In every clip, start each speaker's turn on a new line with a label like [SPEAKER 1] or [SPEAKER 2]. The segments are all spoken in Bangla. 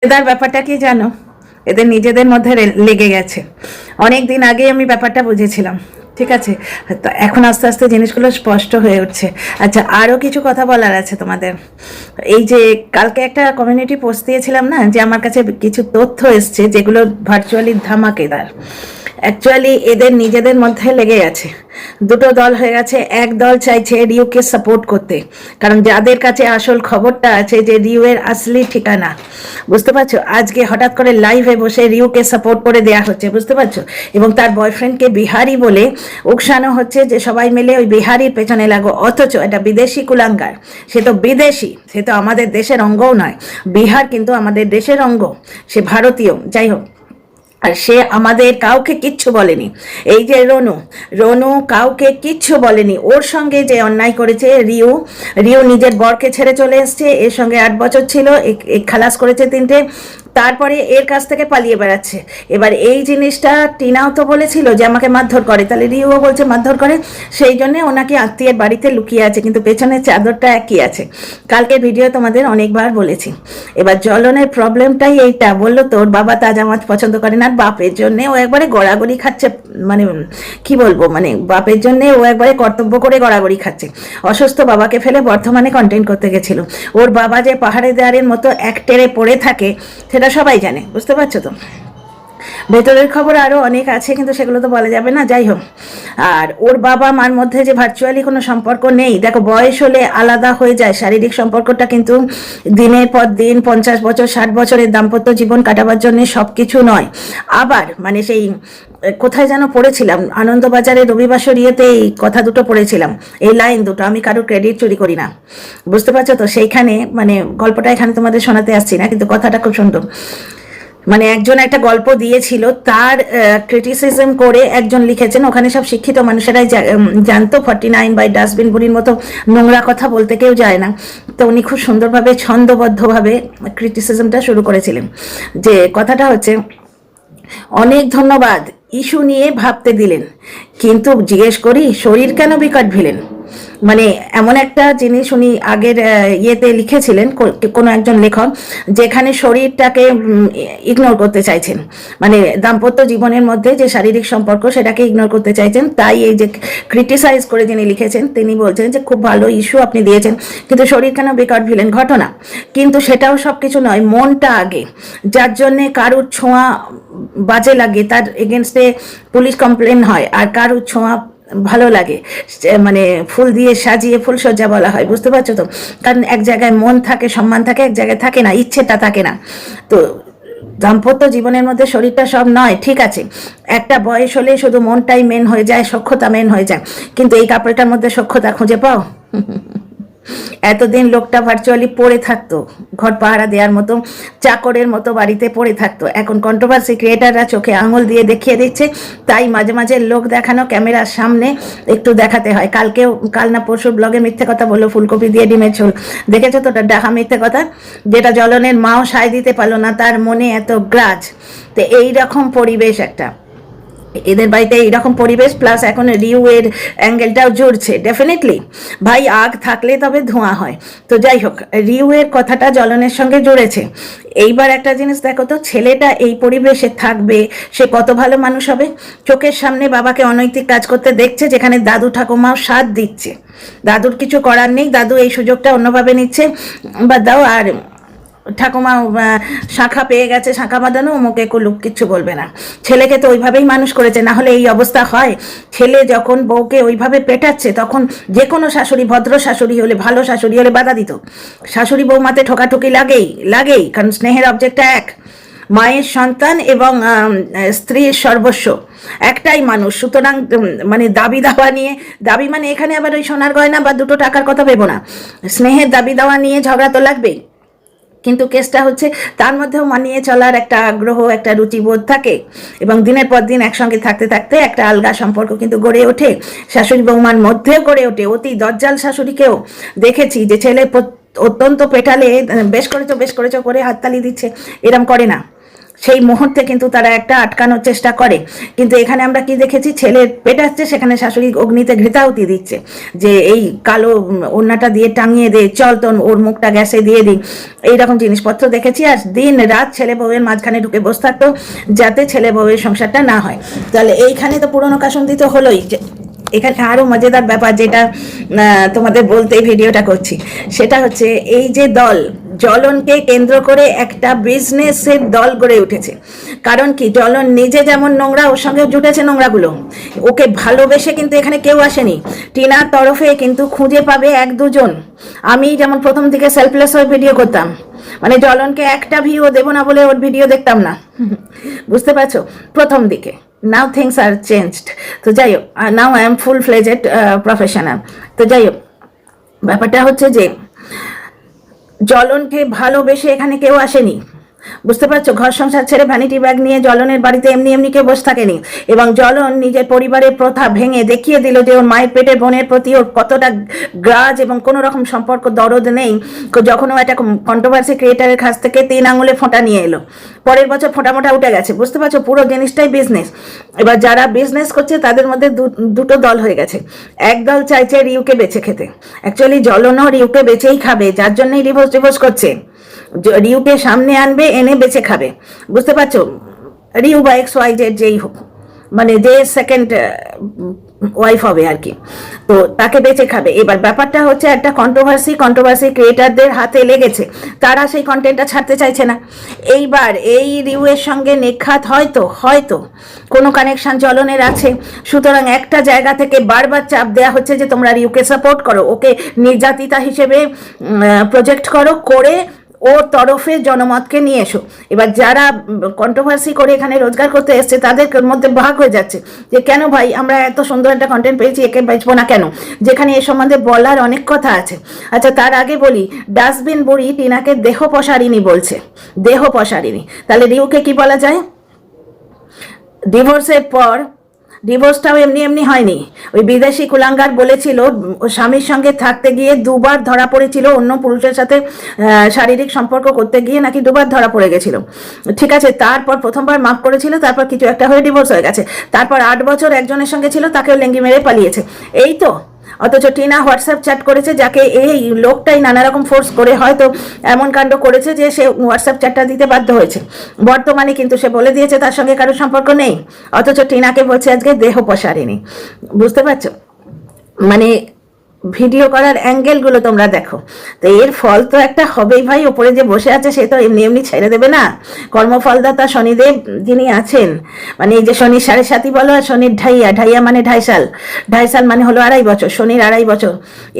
[SPEAKER 1] এদের ব্যাপারটা কি জানো, এদের নিজেদের মধ্যে লেগে গেছে। অনেক দিন আগে আমি ব্যাপারটা বুঝেছিলাম, ঠিক আছে? তো এখন আস্তে আস্তে জিনিসগুলো স্পষ্ট হয়ে উঠছে। আচ্ছা, আরও কিছু কথা বলার আছে তোমাদের। এই যে কালকে একটা কমিউনিটি পোস্ট দিয়েছিলাম না, যে আমার কাছে কিছু তথ্য এসছে যেগুলো ভার্চুয়ালি ধামাকেদার। অ্যাকচুয়ালি এদের নিজেদের মধ্যে লেগে গেছে, দুটো দল হয়ে গেছে। এক দল চাইছে রিউকে সাপোর্ট করতে, কারণ যাদের কাছে আসল খবরটা আছে যে রিউয়ের আসলি ঠিকানা, বুঝতে পারছো? আজকে হঠাৎ করে লাইভে বসে রিউকে সাপোর্ট করে দেয়া হচ্ছে, বুঝতে পারছো? এবং তার বয়ফ্রেন্ডকে বিহারি বলে উকসানো হচ্ছে যে সবাই মিলে ওই বিহারির পেছনে লাগো। অথচ এটা বিদেশি কুলাঙ্গার, সে তো বিদেশি, সে তো আমাদের দেশের অঙ্গও নয়। বিহার কিন্তু আমাদের দেশের অঙ্গ, সে ভারতীয়। যাই হোক, আর সে আমাদের কাউকে কিচ্ছু বলেনি। এই যে রনু, রনু কাউকে কিচ্ছু বলেনি। ওর সঙ্গে যে অন্যায় করেছে রিউ, রিউ নিজের বরকে ছেড়ে চলে এসছে, এর সঙ্গে 8 বছর ছিল, খালাস করেছে 3টে, তারপরে এর কাছ থেকে পালিয়ে বেড়াচ্ছে। এবার এই জিনিসটা টিনাও তো বলেছিল যে আমাকে মারধর করে, তাহলে রিউও বলছে মারধর করে। সেই জন্যে ওনাকে আত্মীয়ের বাড়িতে লুকিয়ে আছে, কিন্তু পেছনের চাদরটা একই আছে। কালকে ভিডিও তোমাদের অনেকবার বলেছি। এবার জ্বলনের প্রবলেমটাই এইটা, বললো তোর বাবা তাজা মাছ পছন্দ করে না, বাপের জন্যে ও একবারে গড়াগড়ি খাচ্ছে। মানে কি বলবো, মানে বাপের জন্যে ও একবারে কর্তব্য করে গড়াগড়ি খাচ্ছে। অসুস্থ বাবাকে ফেলে বর্ধমানে কন্টেন্ট করতে গেছিল। ওর বাবা যে পাহাড়ে দেওয়ারের মতো এক টেরে পড়ে থাকে সেটা সবাই জানে, বুঝতে পারছো তো? ভেতরের খবর আরও অনেক আছে, কিন্তু সেগুলো তো বলা যাবে না। যাই হোক, আর ওর বাবা মার মধ্যে যে ভার্চুয়ালি কোনো সম্পর্ক নেই, দেখো বয়স হলে আলাদা হয়ে যায় শারীরিক সম্পর্কটা, কিন্তু দিনের পর দিন 50 বছর 60 বছরের দাম্পত্য জীবন কাটাবার জন্য সব কিছু নয়। আবার মানে সেই কোথায় যেন পড়েছিলাম, আনন্দবাজারে রবিবাসর ইয়েতে এই কথা দুটো পড়েছিলাম, এই লাইন দুটো। আমি কারোর ক্রেডিট চুরি করি না, বুঝতে পারছো তো? সেইখানে মানে গল্পটা এখানে তোমাদের শোনাতে আসছি না, কিন্তু কথাটা খুব সুন্দর। মানে একজন একটা গল্প দিয়েছিল, তার ক্রিটিসিজম করে একজন লিখেছেন, ওখানে সব শিক্ষিত মানুষেরাই জানতো 49 বাই ডাস্টবিন বুড়ির মতো নোংরা কথা বলতে কেউ যায় না। তো উনি খুব সুন্দরভাবে ছন্দবদ্ধভাবে ক্রিটিসিজমটা শুরু করেছিলেন। যে কথাটা হচ্ছে, অনেক ধন্যবাদ ইস্যু নিয়ে ভাবতে দিলেন, কিন্তু জিজ্ঞেস করি শরীর কেন বিকট ভিলেন? মানে এমন একটা জিনিস উনি আগের ইয়েতে লিখেছিলেন, কোনো একজন লেখক, যেখানে শরীরটাকে ইগনোর করতে চাইছেন, মানে দাম্পত্য জীবনের মধ্যে যে শারীরিক সম্পর্ক সেটাকে ইগনোর করতে চাইছেন। তাই এই যে ক্রিটিসাইজ করে যিনি লিখেছেন তিনি বলছেন যে খুব ভালো ইস্যু আপনি দিয়েছেন, কিন্তু শরীর কেন বিকট ভিলেন ঘটনা। কিন্তু সেটাও সব কিছু নয়, মনটা আগে। যার জন্যে কারুর ছোঁয়া বাজে লাগে তার এগেনস্টে পুলিশ কমপ্লেন হয়, আর কারুর ছোঁয়া ভালো লাগে মানে ফুল দিয়ে সাজিয়ে ফুলসজ্জা বলা হয়, বুঝতে পারছো তো? কারণ এক জায়গায় মন থাকে, সম্মান থাকে, এক জায়গায় থাকে না, ইচ্ছেটা থাকে না। তো দাম্পত্য জীবনের মধ্যে শরীরটা সব নয়, ঠিক আছে। একটা বয়স হলে শুধু মনটাই মেন হয়ে যায়, সখ্যতা মেন হয়ে যায়, কিন্তু এই কাপড়টার মধ্যে সখ্যতা খুঁজে পাও? এতদিন লোকটা ভার্চুয়ালি পড়ে থাকতো, ঘর পাহারা দেওয়ার মতো চাকরের মতো বাড়িতে পড়ে থাকতো। এখন কন্ট্রোভার্সি ক্রিয়েটাররা চোখে আঙুল দিয়ে দেখিয়ে দিচ্ছে, তাই মাঝে মাঝে লোক দেখানো, ক্যামেরার সামনে একটু দেখাতে হয়। কাল না পরশু ব্লগে মিথ্যে কথা বললো, ফুলকপি দিয়ে ডিমের ঝোল, দেখেছো তো? ডাহা মিথ্যে কথা, যেটা জ্বলনের মাও সায় দিতে পারলো না, তার মনে এত গ্রাজ। তো এইরকম পরিবেশ একটা এদের বাড়িতে, এইরকম পরিবেশ, প্লাস এখন রিউ এর অ্যাঙ্গেলটাও জুড়ছে। ডেফিনেটলি ভাই, আগ থাকলে তবে ধোঁয়া হয়। তো যাই হোক, রিউ এর কথাটা জ্বলনের সঙ্গে জুড়েছে। এইবার একটা জিনিস দেখো তো, ছেলেটা এই পরিবেশে থাকবে, সে কত ভালো মানুষ হবে। চোখের সামনে বাবাকে অনৈতিক কাজ করতে দেখছে, যেখানে দাদু ঠাকুমাও সাথ দিচ্ছে। দাদুর কিছু করার নেই, দাদু এই সুযোগটা অন্যভাবে নিচ্ছে, বা দাও। আর ঠাকুমা শাখা পেয়ে গেছে, শাখা বাঁধানো, মুখে কুলুক, কিচ্ছু বলবে না। ছেলেকে তো ওইভাবেই মানুষ করেছে, না হলে এই অবস্থা হয়? ছেলে যখন বউকে ওইভাবে পেটাচ্ছে, তখন যে কোনো শাশুড়ি, ভদ্র শাশুড়ি হলে, ভালো শাশুড়ি হলে বাধা দিত। শাশুড়ি বৌমাতে ঠোকাঠুকি লাগেই, কারণ স্নেহের অবজেক্টটা এক, মায়ের সন্তান এবং স্ত্রীর সর্বস্ব, একটাই মানুষ। সুতরাং মানে দাবি দাওয়া নিয়ে, দাবি মানে এখানে আবার ওই সোনার গয়না বা 2টো টাকার কথা ভেবো না, স্নেহের দাবি দাওয়া নিয়ে ঝগড়া তো লাগবেই। কিন্তু কেসটা হচ্ছে, তার মধ্যেও মানিয়ে চলার একটা আগ্রহ, একটা রুচিবোধ থাকে, এবং দিনের পর দিন একসঙ্গে থাকতে থাকতে একটা আলগা সম্পর্ক কিন্তু গড়ে ওঠে। শাশুড়ি বৌমার মধ্যেও গড়ে ওঠে। অতি দজ্জাল শাশুড়িকেও দেখেছি যে ছেলে অত্যন্ত পেটালে বেশ করেছো করে হাততালি দিচ্ছে, এরম করে না। সেই মুহূর্তে কিন্তু তারা একটা আটকানোর চেষ্টা করে। কিন্তু এখানে আমরা কি দেখেছি, ছেলে পেটাচ্ছে, সেখানে শাশুড়ি অগ্নিতে ঘৃতাহুতি দিচ্ছে যে এই কালো ওড়নাটা দিয়ে টাঙিয়ে দে, চল তো ওর মুখটা গ্যাসে দিয়ে দিই, এইরকম জিনিসপত্র দেখেছি। আর দিন রাত ছেলে বউয়ের মাঝখানে ঢুকে বসে থাকতো যাতে ছেলে বউয়ের সংসারটা না হয়। তাহলে এইখানে তো পুরনো কাসুন্দি তো হলোই। এখানে আরও মজাদার ব্যাপার যেটা তোমাদের বলতে ভিডিওটা করছি, সেটা হচ্ছে এই যে দল, জ্বলনকে কেন্দ্র করে একটা বিজনেসের দল গড়ে উঠেছে। কারণ কি, জ্বলন নিজে যেমন নোংরা, ওর সঙ্গে জুটেছে নোংরাগুলো। ওকে ভালোবেসে কিন্তু এখানে কেউ আসেনি। টিনার তরফে কিন্তু খুঁজে পাবে এক দুজন। আমি যেমন প্রথম দিকে সেলফলেস হয়ে ভিডিও করতাম, মানে জ্বলনকে একটা ভিউ দেবো না বলে ওর ভিডিও দেখতাম না, বুঝতে পারছো, প্রথম দিকে। নাও থিংস আর চেঞ্জড। তো যাই হোক, now I am full fledged professional. তো যাই হোক, ব্যাপারটা হচ্ছে যে জ্বলনকে ভালোবেসে এখানে কেউ আসেনি, বুঝতে পারছো। ঘর সংসার ছেড়ে ভ্যানিটি ব্যাগ নিয়ে জ্বলনের বাড়িতে এমনি এমনি কেউ বসে থাকেনি। এবং জ্বলন নিজের পরিবারের প্রথা ভেঙে দেখিয়ে দিল যে ওর মায়ের পেটের বোনের প্রতি ওর কতটা গ্রাজ এবং কোনো রকম সম্পর্ক দরদ নেই। যখন ও একটা কন্ট্রোভার্সি ক্রিয়েটারের কাছ থেকে 3 আঙুলে ফোঁটা নিয়ে এলো, পরের বছর ফোঁটা মোটা উঠে গেছে, বুঝতে পারছো। পুরো জিনিসটাই বিজনেস। এবার যারা বিজনেস করছে তাদের মধ্যে দুটো দল হয়ে গেছে। এক দল চাইছে রিউকে বেছে খেতে। অ্যাকচুয়ালি জ্বলনও রিউকে বেছেই খাবে, যার জন্যই ডিভোর্স করছে। রিউকে সামনে আনবে, এনে বেঁচে খাবে, বুঝতে পারছো। রিউ বা XYZ যেই হোক, মানে যে সেকেন্ড ওয়াইফ হবে আর কি, তো তাকে বেঁচে খাবে। এবার ব্যাপারটা হচ্ছে একটা কন্ট্রোভার্সি ক্রিয়েটারদের হাতে লেগেছে, তারা সেই কন্টেন্টটা ছাড়তে চাইছে না। এইবার এই রিউয়ের সঙ্গে নিখাত হয়তো কোনো কানেকশন জ্বলনের আছে। সুতরাং একটা জায়গা থেকে বারবার চাপ দেওয়া হচ্ছে যে তোমরা রিউকে সাপোর্ট করো, ওকে নির্যাতিতা হিসেবে প্রজেক্ট করে ওর তরফে জনমতকে নিয়ে এসো। এবার যারা কন্ট্রোভার্সি করে এখানে রোজগার করতে এসছে তাদের মধ্যে ভাগ হয়ে যাচ্ছে যে কেন ভাই আমরা এত সুন্দর একটা কন্টেন্ট পেয়েছি, একে বেচবো না কেন, যেখানে এ সম্বন্ধে বলার অনেক কথা আছে। আচ্ছা, তার আগে বলি, ডাস্টবিন বুড়ি টিনাকে দেহ পসারিনী বলছে, দেহ পসারিনী। তাহলে রিউকে কি বলা যায়? ডিভোর্সের পর, ডিভোর্সটাও এমনি এমনি হয়নি। ওই বিদেশি কুলাঙ্গার বলেছিল স্বামীর সঙ্গে থাকতে গিয়ে 2বার ধরা পড়েছিল, অন্য পুরুষের সাথে শারীরিক সম্পর্ক করতে গিয়ে নাকি 2বার ধরা পড়ে গেছিল, ঠিক আছে। তারপর প্রথমবার মাফ করেছিল, তারপর কিছু একটা হয়ে ডিভোর্স হয়ে গেছে। তারপর 8 বছর একজনের সঙ্গে ছিল, তাকেও লেঙ্গি মেরে পালিয়েছে, এই তো। অথচ টিনা হোয়াটসঅ্যাপ চ্যাট করেছে, যাকে এই লোকটাই নানা রকম ফোর্স করে হয়তো এমন কাণ্ড করেছে যে সে হোয়াটসঅ্যাপ চ্যাটটা দিতে বাধ্য হয়েছে। বর্তমানে কিন্তু সে বলে দিয়েছে তার সঙ্গে কারো সম্পর্ক নেই, অথচ টিনাকে বলছে আজকে দেহ পসারিনী, বুঝতে পারছো। মানে ভিডিও করার অ্যাঙ্গেলগুলো তোমরা দেখো, তো এর ফল তো একটা হবেই ভাই। ওপরে যে বসে আছে সে তো এমনি এমনি ছেড়ে দেবে না। কর্মফলদাতা শনিদেব যিনি আছেন, মানে এই যে শনির 7.5 বলো, আর শনির ঢাইয়া মানে 2.5 সাল মানে হলো 2.5 বছর, শনির 2.5 বছর।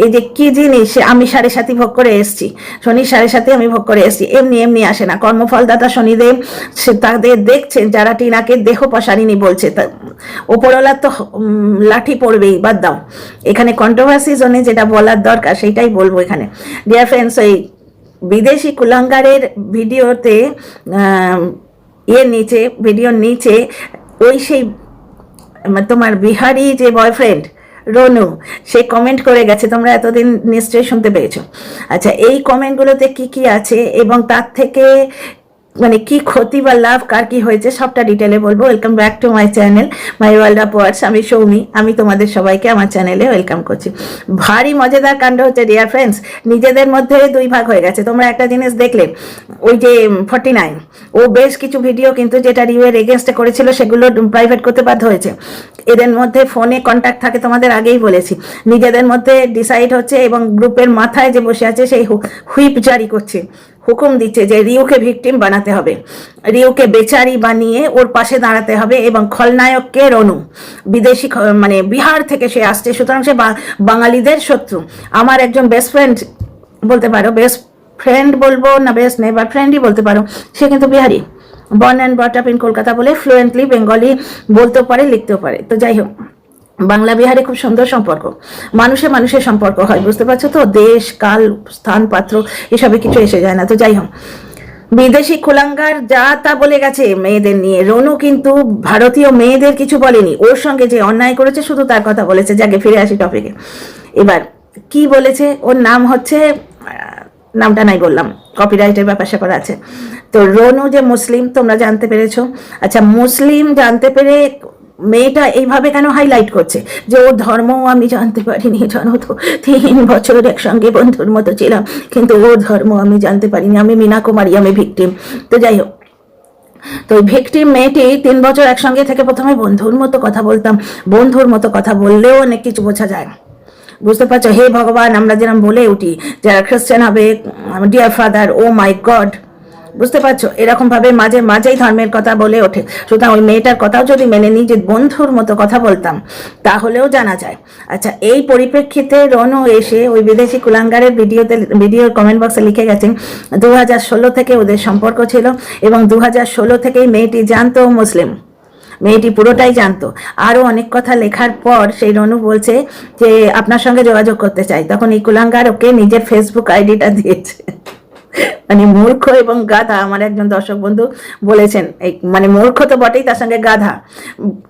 [SPEAKER 1] এই যে কি জিনিস, আমি 7.5 ভোগ করে এসছি, শনির 7.5 আমি ভোগ করে এসছি, এমনি এমনি আসে না। কর্মফলদাতা শনিদেব সে তাদের দেখছেন যারা টিনাকে দেহ পসারিনী বলছে, ওপরওয়ালার তো লাঠি পড়বেই, বাদ দাও। এখানে কন্ট্রোভার্সি জোনে যেটা বলার দরকার সেইটাই বলবো এখানে। ডিয়ার ফ্রেন্ডস, ওই বিদেশি কুলাঙ্গারের ভিডিওতে ভিডিওর নিচে ওই সেই তোমার বিহারি যে বয়ফ্রেন্ড রনু, সে কমেন্ট করে গেছে, তোমরা এতদিন নিশ্চয়ই শুনতে পেয়েছো। আচ্ছা, এই কমেন্টগুলোতে কি কি আছে এবং তার থেকে মানে কি ক্ষতি বা লাভ কার কি হয়েছে সবটা ডিটেলে বলবো। Welcome back to my channel, my world of words. আমি সৌমি, আমি তোমাদের সবাইকে আমার চ্যানেলে ওয়েলকাম করছি। ভারী মজাদার কাণ্ড হচ্ছে ডিয়ার ফ্রেন্ডস, নিজেদের মধ্যে 2 ভাগ হয়ে গেছে। তোমরা একটা জিনিস দেখলে, ওই যে 49 ও বেশ কিছু ভিডিও কিন্তু যেটা রিউয়ের এগেনস্টে করেছিল সেগুলো প্রাইভেট করতে বাধ্য হয়েছে। এদের মধ্যে ফোনে কন্ট্যাক্ট থাকে, তোমাদের আগেই বলেছি। নিজেদের মধ্যে ডিসাইড হচ্ছে এবং গ্রুপের মাথায় যে বসে আছে সেই হুইপ জারি করছে, হুকুম দিচ্ছে যে রিউকে ভিকটিম বানাতে হবে, রিউকে বেচারি বানিয়ে ওর পাশে দাঁড়াতে হবে। এবং খলনায়ককে রনু, বিদেশি মানে বিহার থেকে সে আসছে, সুতরাং সে বাঙালিদের শত্রু। আমার একজন বেস্ট ফ্রেন্ড বলতে পারো, বেস্ট ফ্রেন্ড বলবো না, বেস্ট নেবার ফ্রেন্ডই বলতে পারো, সে কিন্তু Bihari, born and brought up in Kolkata বলে ফ্লুয়েন্টলি বেঙ্গলি বলতেও পারে, লিখতেও পারে। তো যাই হোক, বাংলা বিহারে খুব সুন্দর সম্পর্ক, মানুষের সম্পর্ক হয়, বুঝতে পারছো তো। দেশ কাল স্থান পাত্র এসবে কিছু এসে যায় না। তো যাই হোক, বিদেশি কুলাঙ্গার যা তা বলে গেছে মেয়েদের নিয়ে। রনু কিন্তু ভারতীয় মেয়েদের কিছু বলেনি, ওর সঙ্গে যে অন্যায় করেছে শুধু তার কথা বলেছে। যাকে ফিরে আসি টপিকে। এবার কি বলেছে, ওর নাম হচ্ছে নামটা নাই বললাম, কপিরাইটের ব্যাপার স্যাপার আছে। তো রনু যে মুসলিম তোমরা জানতে পেরেছো। আচ্ছা, মুসলিম জানতে পেরে মেয়েটা এইভাবে কেন হাইলাইট করছে যে ওর ধর্মও আমি জানতে পারিনি, জানো তো 3 বছর একসঙ্গে বন্ধুর মতো ছিলাম, কিন্তু ওর ধর্ম আমি জানতে পারিনি, আমি মীনা কুমারী, আমি ভিকটিম। তো যাই হোক, তো ওই ভিকটিম মেয়েটি 3 বছর একসঙ্গে থেকে প্রথমে বন্ধুর মতো কথা বলতাম, বন্ধুর মতো কথা বললেও অনেক কিছু বোঝা যায়, বুঝতে পারছো? হে ভগবান আমরা যেরকম বলে উঠি, যারা খ্রিস্টান হবে ডিয়ার ফাদার, ও মাই গড, বুঝতে পারছো? এরকম ভাবে মাঝে মাঝেই ধর্মের কথা বলে ওঠে। সুতরাং ওই মেয়েটার কথাও যদি মেনে নিই যে বন্ধুর মতো কথা বলতাম, তাহলেও জানা যায়। আচ্ছা, এই পরিপ্রেক্ষিতে রনু এসে ওই বিদেশি কুলাঙ্গারের ভিডিওর কমেন্ট বক্সে লিখে গেছেন 2016 থেকে ওদের সম্পর্ক ছিল এবং 2016 থেকেই মেয়েটি জানতো মুসলিম, মেয়েটি পুরোটাই জানতো। আরও অনেক কথা লেখার পর সেই রনু বলছে যে আপনার সঙ্গে যোগাযোগ করতে চাই, তখন এই কুলাঙ্গার ওকে নিজের ফেসবুক আইডিটা দিয়েছে। মানে মূর্খ এবং গাধা, আমার একজন দর্শক বন্ধু বলেছেন, এই মানে মূর্খ তো বটেই, তার সঙ্গে গাধা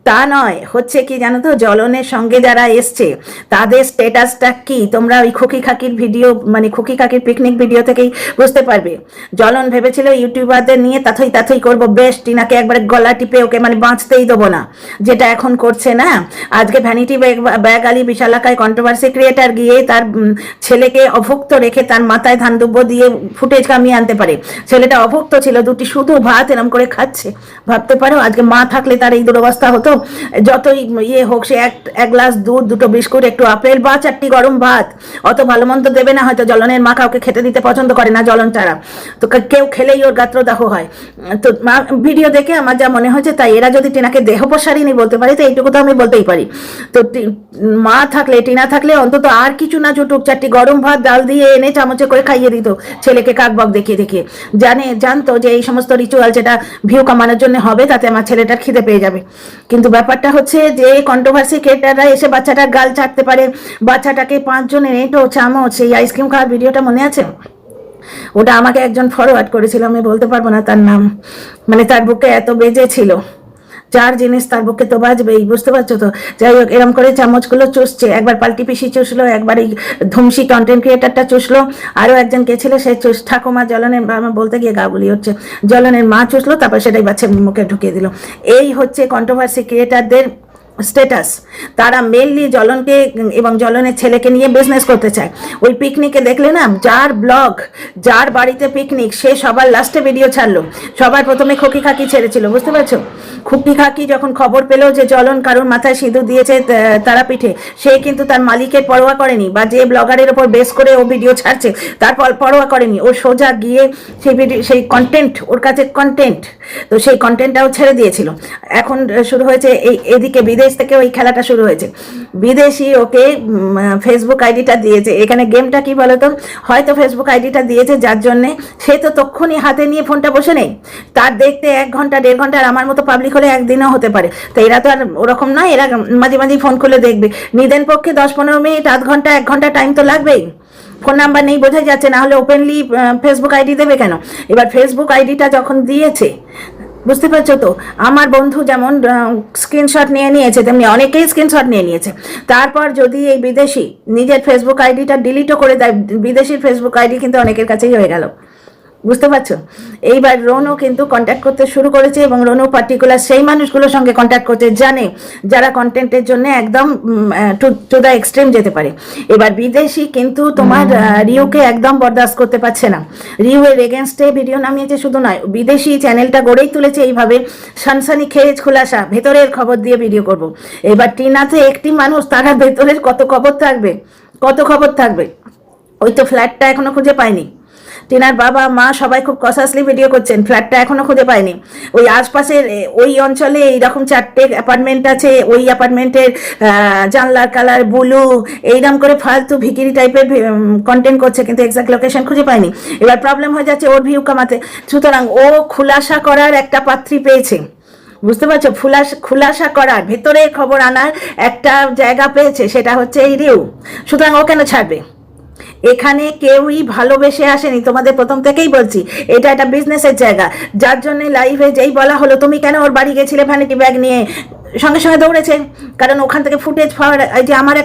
[SPEAKER 1] তা নয়, হচ্ছে কি জানো তো, জ্বলনের সঙ্গে যারা এসছে তাদের স্ট্যাটাসটা কি তোমরা ওই খুকি খাকির ভিডিও, মানে খুকি খাকির পিকনিক ভিডিও থেকেই বুঝতে পারবে। জ্বলন ভেবেছিল ইউটিউবারদের নিয়ে তাথই করবো, বেশ টিনাকে একবারে গলা টিপে ওকে মানে বাঁচতেই দেবো না, যেটা এখন করছে না। আজকে ভ্যানিটি ব্যাগ আলী বিশালাকায় কন্ট্রোভার্সি ক্রিয়েটার গিয়ে তার ছেলেকে অভুক্ত রেখে তার মাথায় ধান দুব্য দিয়ে ফুটেজ কামিয়ে আনতে পারে। ছেলেটা অভুক্ত ছিল, দুটি শুধু ভাত এরম করে খাচ্ছে, ভাবতে পারো আজকে মা থাকলে তার এই দুরবস্থা হতো। যতই ইয়ে হোক, সে এক গ্লাস দুধ, 2টো বিস্কুট, একটু আপেল বা 4টি গরম ভাত, অত ভালো মন্দ দেবে না হয়তো। জ্বলনের মা কাউকে খেতে দিতে পছন্দ করে না, জ্বলন ছাড়া তো কেউ খেলেই ওর গাত্রদাহ হয়। তো ভিডিও দেখে আমার যা মনে হয়েছে তাই, এরা যদি টিনাকে দেহপসারিণী বলতে পারে তো এইটুকু তো আমি বলতেই পারি। তো মা থাকলে, টিনা থাকলে অন্তত আর কিছু না জুটুক, 4টি গরম ভাত ডাল দিয়ে এনে চামচে করে খাইয়ে দিত ছেলেকে কাকবক দেখিয়ে দেখিয়ে। জানতো যে এই সমস্ত রিচুয়াল যেটা ভিউ কামানোর জন্য হবে, তাতে আমার ছেলেটার খিদে পেয়ে যাবে। কিন্তু ব্যাপারটা হচ্ছে যে কন্ট্রোভার্সি ক্রিয়েটাররা এসে বাচ্চাটার গাল চাটতে পারে, বাচ্চাটাকে 5 জনের এঁটো চামচ, এই আইসক্রিম খাওয়ার ভিডিওটা মনে আছে? ওটা আমাকে একজন ফরওয়ার্ড করেছিল, আমি বলতে পারবো না তার নাম, মানে তার বুকে এত বেজে ছিল, যার জিনিস তার বুকে তো বাজবেই, বুঝতে পারছো তো? যাই হোক, এরম করে চামচগুলো চুষছে, একবার পাল্টি পিসি চুষলো, একবার এই ধুমসি কন্টেন্ট ক্রিয়েটারটা চুষলো, আরও একজন কে ছিল সে ঠাকুমা জ্বলনের, বলতে গিয়ে গাগুলি হচ্ছে, জ্বলনের মা চুষলো, তারপর সেটাই বাচ্চার মুখে ঢুকিয়ে দিল। এই হচ্ছে কন্ট্রোভার্সি ক্রিয়েটারদের স্ট্যাটাস। তারা মেনলি জ্বলনকে এবং জ্বলনের ছেলেকে নিয়ে বিজনেস করতে চায়। ওই পিকনিকে দেখলে না, যার ব্লগ, যার বাড়িতে পিকনিক, সে সবার লাস্টে ভিডিও ছাড়লো। সবার প্রথমে খুকি খাকি ছেড়েছিল, বুঝতে পারছো? খুকি খাকি যখন খবর পেল যে জ্বলন কারোর মাথায় সিঁদুর দিয়েছে তারাপীঠে, সে কিন্তু তার মালিকের পরোয়া করেনি, বা যে ব্লগারের ওপর বেস করে ও ভিডিও ছাড়ছে তার পরোয়া করেনি। ও সোজা গিয়ে সেই ভিডিও, সেই কন্টেন্ট, ওর কাছে কন্টেন্ট, তো সেই কন্টেন্টটাও ছেড়ে দিয়েছিল। এখন শুরু হয়েছে এদিকে বিদেশ থেকে ওই খেলাটা শুরু হয়েছে। বিদেশি ওকে ফেসবুক আইডিটা দিয়েছে। এখানে গেমটা কি বলতো, হয়তো ফেসবুক আইডিটা দিয়েছে যার জন্যে সে তো তক্ষুনি হাতে নিয়ে ফোনটা বসে নেই, তার দেখতে 1 ঘন্টা 1.5 ঘন্টা, আর আমার মতো পাবলিক হলে একদিনও হতে পারে। তো এরা তো আর ওরকম নয়, এরা মাঝে মাঝে ফোন খুলে দেখবে। নিদেন পক্ষে 10-15 মিনিট, 1/2 ঘন্টা 1 ঘন্টা টাইম তো লাগবেই। ফোন নাম্বার নেই বোঝাই যাচ্ছে, না হলে ওপেনলি ফেসবুক আইডি দেবে কেন? এবার ফেসবুক আইডিটা যখন দিয়েছে, বুঝতে পারছো তো, আমার বন্ধু যেমন স্ক্রিনশট নিয়ে নিয়েছে, তেমনি অনেকেই স্ক্রিনশট নিয়ে নিয়েছে। তারপর যদি এই বিদেশি নিজের ফেসবুক আইডিটা ডিলিটও করে দেয়, বিদেশির ফেসবুক আইডি কিন্তু অনেকের কাছেই হয়ে গেল, বুঝতে পারছো? এইবার রনু কিন্তু কন্ট্যাক্ট করতে শুরু করেছে, এবং রনু পার্টিকুলার সেই মানুষগুলোর সঙ্গে কন্ট্যাক্ট করতে জানে যারা কন্টেন্টের জন্য একদম টু দ্য এক্সট্রিম যেতে পারে। এবার বিদেশি কিন্তু তোমার রিউকে একদম বরদাস্ত করতে পারছে না। রিউ এর এগেনস্টে ভিডিও নামিয়েছে, শুধু নয়, বিদেশি চ্যানেলটা গড়েই তুলেছে এইভাবে, সানসানি খেজ খোলাসা, ভেতরের খবর দিয়ে ভিডিও করব। এবার টিনাতে একটি মানুষ, তারা ভেতরের কত খবর থাকবে, কত খবর থাকবে। ওই তো ফ্ল্যাটটা এখনো খুঁজে পায়নি, টিনার বাবা মা সবাই খুব কসাসলি ভিডিও করছেন, ফ্ল্যাটটা এখনো খুঁজে পায়নি। ওই আশপাশের ওই অঞ্চলে এইরকম 4টে অ্যাপার্টমেন্ট আছে, ওই অ্যাপার্টমেন্টের জানলার কালার ব্লু, এইরকম করে ফালতু ভিকিরি টাইপের কন্টেন্ট করছে, কিন্তু এক্সাক্ট লোকেশন খুঁজে পায়নি। এবার প্রবলেম হয়ে যাচ্ছে ওর ভিউ কামাতে। সুতরাং ও খুলাসা করার একটা পাত্রী পেয়েছে, বুঝতে পারছো? খুলাসা করার, ভেতরে খবর আনার একটা জায়গা পেয়েছে, সেটা হচ্ছে এই রিউ। সুতরাং ও কেন ছাড়বে? এখানে কেউই ভালোবেসে আসেনি, তোমাদের প্রথম থেকেই বলছি, এটা একটা বিজনেসের জায়গা। যার জন্য লাইভে যেই বলা হলো তুমি কেন ওর বাড়ি গেছিলে ভ্যানিটি ব্যাগ নিয়ে, সঙ্গে সঙ্গে দৌড়েছে, কারণ ওখান থেকে ফুটেজ পাওয়ার, এই যে আমার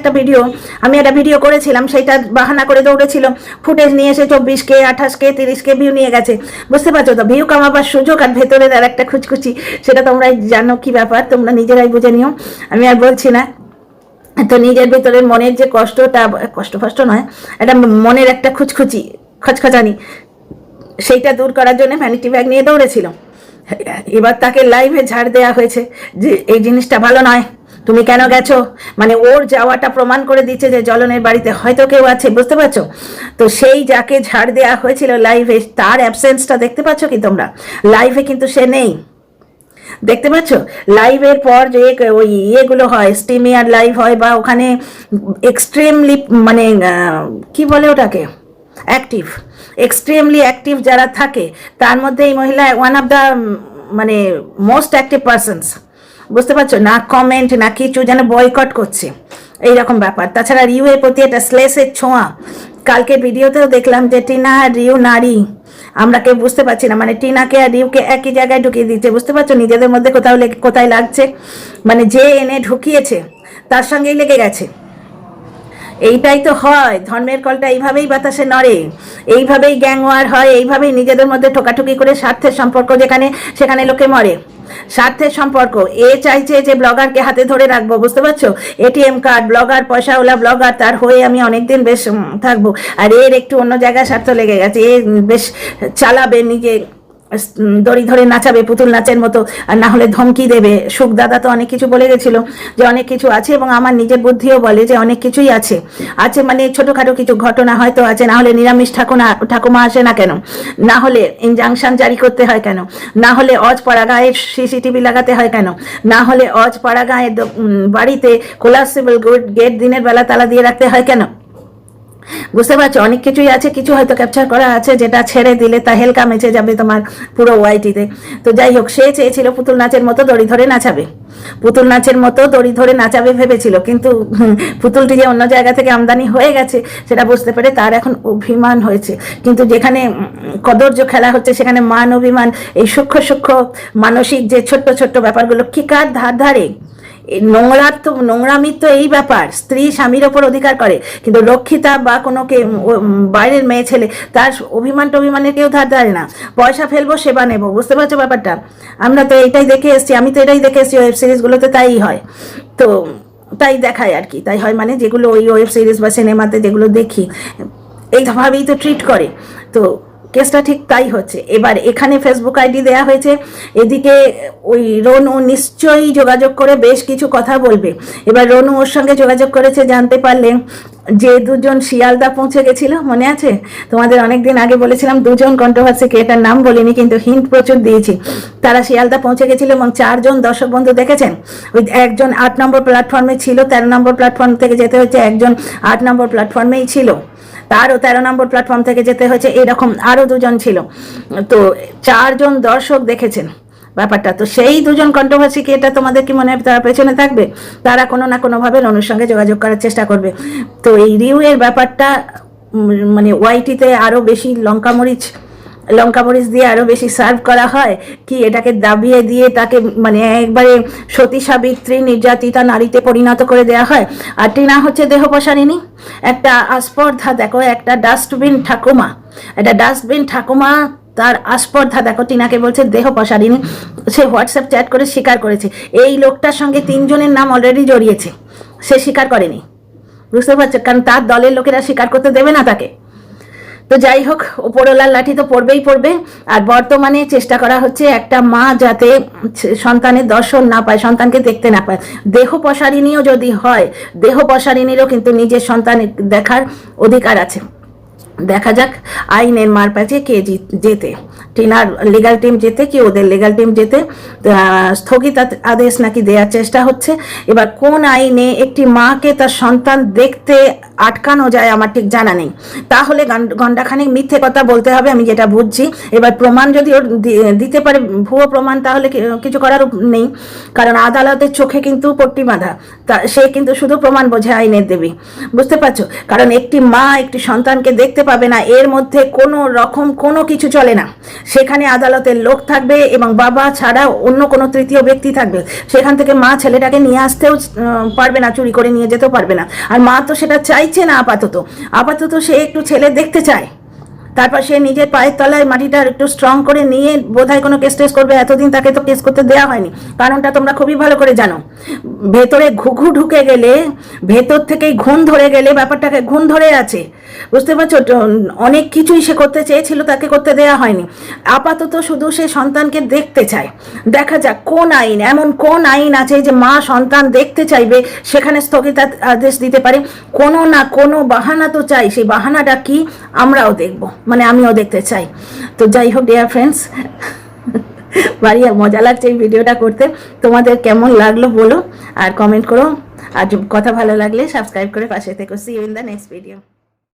[SPEAKER 1] আমি একটা ভিডিও করেছিলাম, সেইটা বাহানা করে দৌড়েছিল, ফুটেজ নিয়ে এসে 24K 28K 30K ভিউ নিয়ে গেছে। বুঝতে পারছো তো, ভিউ কামাবার সুযোগ আর ভেতরের আর একটা খুচখুচি, সেটা তোমরাই জানো কি ব্যাপার, তোমরা নিজেরাই বুঝে নিও, আমি আর বলছি না। তো নিজের ভেতরের মনের যে কষ্টটা, কষ্ট নয়, এটা মনের একটা খুচখুচি খচখচানি, সেইটা দূর করার জন্য ভ্যানিটি ব্যাগ নিয়ে দৌড়েছিল। এবার তাকে লাইভে ঝাড় দেওয়া হয়েছে যে এই জিনিসটা ভালো নয়, তুমি কেন গেছো, মানে ওর যাওয়াটা প্রমাণ করে দিচ্ছে যে জ্বলনের বাড়িতে হয়তো কেউ আছে, বুঝতে পারছো তো। সেই যাকে ঝাড় দেওয়া হয়েছিল লাইভে, তার অ্যাবসেন্সটা দেখতে পাচ্ছ কি তোমরা? লাইভে কিন্তু সে নেই, দেখতে পাচ্ছ? লাইভের পর যে ওই ইয়েগুলো হয়, স্টিমিয়ার লাইভ হয়, বা ওখানে এক্সট্রিমলি মানে কি বলে ওটাকে, অ্যাক্টিভ, এক্সট্রিমলি অ্যাক্টিভ যারা থাকে, তার মধ্যে এই মহিলা ওয়ান অফ দ্য মানে মোস্ট অ্যাক্টিভ পারসনস। বুঝতে পারছো না, কমেন্ট না কিছু, যেন বয়কট করছে এইরকম ব্যাপার। তাছাড়া রিউয়ের প্রতি একটা স্লেসের ছোঁয়া, কালকের ভিডিওতেও দেখলাম যে টিনা আর রিউ নারী, আমরা কেউ বুঝতে পারছি না, মানে টিনাকে আর রিউকে একই জায়গায় ঢুকিয়ে দিচ্ছে, বুঝতে পারছো, নিজেদের মধ্যে কোথায় লাগছে, মানে যে এনে ঢুকিয়েছে তার সঙ্গেই লেগে গেছে। এইটাই তো হয়, ধর্মের কলটা এইভাবেই বাতাসে নড়ে, এইভাবেই গ্যাং ওয়ার হয়, এইভাবেই নিজেদের মধ্যে ঠোকাঠুকি করে স্বার্থের সম্পর্ক যেখানে সেখানে লোকে মরে। স্বার্থের সম্পর্ক, এ চাইছে যে ব্লগারকে হাতে ধরে রাখবো, বুঝতে পারছো, এটিএম কার্ড, ব্লগার, পয়সাওয়ালা ব্লগার, তার হয়ে আমি অনেকদিন বেশ থাকবো, আর এর একটু অন্য জায়গায় স্বার্থ লেগে গেছে, এ বেশ চালাবে, নিজে দড়ি ধরে নাচাবে পুতুল নাচের মতো, আর না হলে ধমকি দেবে। সুখ দাদা তো অনেক কিছু বলে গেছিল যে অনেক কিছু আছে, এবং আমার নিজের বুদ্ধিও বলে যে অনেক কিছুই আছে, মানে ছোটোখাটো কিছু ঘটনা হয়তো আছে, না হলে নিরামিষ ঠাকুমা আসে না কেন, না হলে ইনজাংশন জারি করতে হয় কেন, না হলে অজপাড়া গাঁয়ের CCTV লাগাতে হয় কেন, না হলে অজপাড়া গাঁয়ের বাড়িতে কোলাপসিবল গেট দিনের বেলা তালা দিয়ে রাখতে হয় কেন। বুঝতে পারছো, অনেক কিছুই আছে, কিছু হয়তো ক্যাপচার করা আছে যেটা ছেড়ে দিলে তা হেলকা মেচে যাবে তোমার পুরো ওয়াইটিতে। তো যাই হোক, সে চেয়েছিল পুতুল নাচের মতো দড়ি ধরে নাচাবে, পুতুল নাচের মতো দড়ি ধরে নাচাবে ভেবেছিল, কিন্তু পুতুলটি যে অন্য জায়গা থেকে আমদানি হয়ে গেছে সেটা বুঝতে পেরে তার এখন অভিমান হয়েছে। কিন্তু যেখানে কদর্য খেলা হচ্ছে সেখানে মান অভিমান, এই সূক্ষ্ম মানসিক যে ছোট্ট ব্যাপারগুলো কি কার ধারে। নোংরামির তো এই ব্যাপার, স্ত্রী স্বামীর ওপর অধিকার করে, কিন্তু রক্ষিতা বা কোনো বাইরের মেয়ে ছেলে, তার অভিমানের কেউ ধারে না। পয়সা ফেলবো, সেবা নেবো, বুঝতে পারছো ব্যাপারটা। আমরা তো এটাই দেখে এসছি, আমি তো এটাই দেখে এসছি, ওয়েব সিরিজগুলোতে তাই হয়, তো তাই দেখায় আর কি, তাই হয় মানে যেগুলো ওই ওয়েব সিরিজ বা সিনেমাতে যেগুলো দেখি এইভাবেই তো ট্রিট করে। তো কেসটা ঠিক তাই হচ্ছে। এবার এখানে ফেসবুক আইডি দেয়া হয়েছে, এদিকে ওই রনু নিশ্চয়ই যোগাযোগ করে বেশ কিছু কথা বলবে। এবার রনু ওর সঙ্গে যোগাযোগ করেছে, জানতে পারলে যে দুজন শিয়ালদা পৌঁছে গেছিল, মনে আছে তোমাদের অনেকদিন আগে বলেছিলাম, দুজন কন্ট্রোভার্সিকে, এটার নাম বলিনি কিন্তু হিন্ট প্রচুর দিয়েছি, তারা শিয়ালদা পৌঁছে গেছিল এবং 4 জন দর্শক বন্ধু দেখেছেন। ওই একজন 8 নম্বর প্ল্যাটফর্মে ছিল, 13 নম্বর প্ল্যাটফর্ম থেকে যেতে হচ্ছে, একজন 8 নম্বর প্ল্যাটফর্মেই ছিল, তারও 13 নম্বর প্ল্যাটফর্ম থেকে যেতে হয়েছে, এরকম আরও 2 জন ছিল, তো 4 জন দর্শক দেখেছেন ব্যাপারটা। তো সেই 2 জন কন্ট্রোভার্সি কি, এটা তোমাদের কি মনে হয় তারা পেছনে থাকবে? তারা কোনো না কোনোভাবে রনুর সঙ্গে যোগাযোগ করার চেষ্টা করবে। তো এই রিউয়ের ব্যাপারটা মানে ওয়াইটিতে আরও বেশি লঙ্কা মরিচ দিয়ে আরও বেশি সার্ভ করা হয় কি, এটাকে দাবিয়ে দিয়ে তাকে মানে একবারে সতী সাবিত্রী নির্যাতিতা নারীতে পরিণত করে দেওয়া হয়। আর টিনা হচ্ছে দেহপসারিণী, একটা আস্পর্ধা দেখো, একটা ডাস্টবিন ঠাকুমা, তার আস্পর্ধা দেখো, টিনাকে বলছে দেহপসারিণী। সে হোয়াটসঅ্যাপ চ্যাট করে স্বীকার করেছে, এই লোকটার সঙ্গে 3 জনের নাম অলরেডি জড়িয়েছে, সে স্বীকার করেনি, বুঝতে পারছো, কারণ তার দলের লোকেরা স্বীকার করতে দেবে না তাকে। তো যাই হোক, ওপরওয়ালার লাঠি তো পড়বে। আর বর্তমানে চেষ্টা করা হচ্ছে একটা মা যাতে সন্তানের দর্শন না পায়, সন্তানকে দেখতে না পায়। দেহপসারিণীও যদি হয়, দেহপসারিণীরও কিন্তু নিজের সন্তান দেখার অধিকার আছে। দেখা যাক আইনের মার প্যাচে কে জেতে, টিনার লিগাল টিম জেতে কি ওদের লিগাল টিম জেতে। স্থগিত আদেশ নাকি দেওয়ার চেষ্টা হচ্ছে। এবার কোন আইনে একটি মাকে তার সন্তান দেখতে আটকানো যায় আমার ঠিক জানা নেই। তাহলে ঘণ্টাখানেক মিথ্যে কথা বলতে হবে, আমি যেটা বুঝছি। এবার প্রমাণ যদি ওর দিতে পারে, ভুয়ো প্রমাণ, তাহলে কিছু করার নেই, কারণ আদালতের চোখে কিন্তু পট্টি বাঁধা। তা সে কিন্তু শুধু প্রমাণ বোঝে আইনের দেবী, বুঝতে পারছো? কারণ একটি মা একটি সন্তানকে দেখতে পাবে না, এর মধ্যে কোনো রকম কোনো কিছু চলে না। সেখানে আদালতের লোক থাকবে এবং বাবা ছাড়া অন্য কোনো তৃতীয় ব্যক্তি থাকবে। সেখান থেকে মা ছেলেটাকে নিয়ে আসতেও পারবে না, চুরি করে নিয়ে যেতেও পারবে না। আর মা তো সেটা চাইছে না। আপাতত সে একটু ছেলে দেখতে চায়, তারপর সে নিজের পায়ের তলায় মাটিটা একটু স্ট্রং করে নিয়ে বোধহয় কোনো কেস টেস করবে। এতদিন তাকে তো কেস করতে দেওয়া হয়নি, কারণটা তোমরা খুবই ভালো করে জানো। ভেতরে ঘুঘু ঢুকে গেলে, ভেতর থেকেই ঘুণ ধরে গেলে ব্যাপারটাকে ঘুণ ধরে আছে, বুঝতে পারছো? অনেক কিছুই সে করতে চেয়েছিল, তাকে করতে দেওয়া হয়নি। আপাতত শুধু সে সন্তানকে দেখতে চায়। দেখা যাক কোন আইন, এমন কোন আইন আছে যে মা সন্তান দেখতে চাইবে সেখানে স্থগিতাদেশ দিতে পারে। কোনো না কোনো বাহানা তো চাই, সেই বাহানাটা কি আমরাও দেখবো, মানে আমিও দেখতে চাই। তো যাই হোক ডিয়ার ফ্রেন্ডস, ভারী মজা লাগছে এই ভিডিওটা করতে। তোমাদের কেমন লাগলো বলো আর কমেন্ট করো। আর কথা ভালো লাগলে সাবস্ক্রাইব করে পাশে থেকো। See you in the next video.